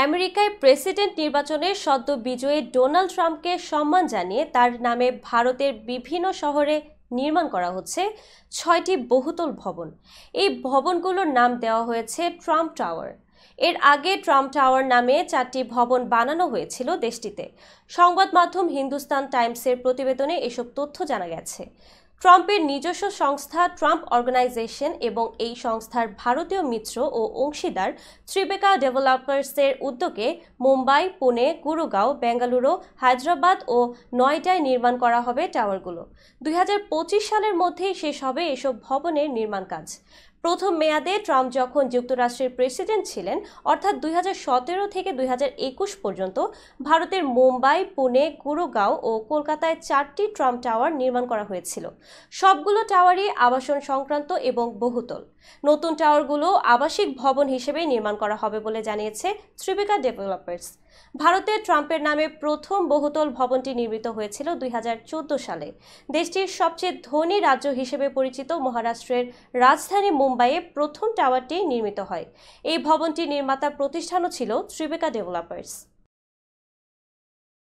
আমেরিকায় প্রেসিডেন্ট নির্বাচনে সদ্য বিজয়ী ডোনাল্ড ট্রাম্পকে সম্মান জানিয়ে তার নামে ভারতের বিভিন্ন শহরে নির্মাণ করা হচ্ছে ৬টি বহুতল ভবন। এই ভবনগুলোর নাম দেওয়া হয়েছে ট্রাম্প টাওয়ার। এর আগে ট্রাম্প টাওয়ার নামে 4টি ভবন বানানো হয়েছিল দেশটিতে। সংবাদ মাধ্যম হিন্দুস্তান টাইমসের প্রতিবেদনে এসব তথ্য জানা গেছে। ট্রাম্পের নিজস্ব সংস্থা ট্রাম্প অর্গানাইজেশন এবং এই সংস্থার ভারতীয় মিত্র ও অংশীদার ত্রিবেকা ডেভেলপার্সের উদ্যোগে মুম্বাই, পুনে, গুরগাঁও, বেঙ্গালুরু, হায়দ্রাবাদ ও নয়ডায় নির্মাণ করা হবে টাওয়ারগুলো। 2025 সালের মধ্যেই শেষ হবে এসব ভবনের নির্মাণ কাজ। প্রথম মেয়াদে ট্রাম্প যখন যুক্তরাষ্ট্রের প্রেসিডেন্ট ছিলেন, অর্থাৎ 2017 থেকে 2021 পর্যন্ত ভারতের মুম্বাই, পুনে, গুরগাঁও ও কলকাতায় 4টি ট্রাম্প টাওয়ার নির্মাণ করা হয়েছিল। সবগুলো টাওয়ারই আবাসন সংক্রান্ত এবং বহুতল। নতুন টাওয়ারগুলো আবাসিক ভবন হিসেবে নির্মাণ করা হবে বলে জানিয়েছে ত্রিবেকা ডেভেলপার্স। ভারতে ট্রাম্পের নামে প্রথম বহুতল ভবনটি নির্মিত হয়েছিল 2014 সালে। দেশটির সবচেয়ে ধনী রাজ্য হিসেবে পরিচিত মহারাষ্ট্রের রাজধানী মুম্বাইয়ে প্রথম টাওয়ারটি নির্মিত হয়। এই ভবনটির নির্মাতা প্রতিষ্ঠানও ছিল ত্রিবেকা ডেভেলপার্স।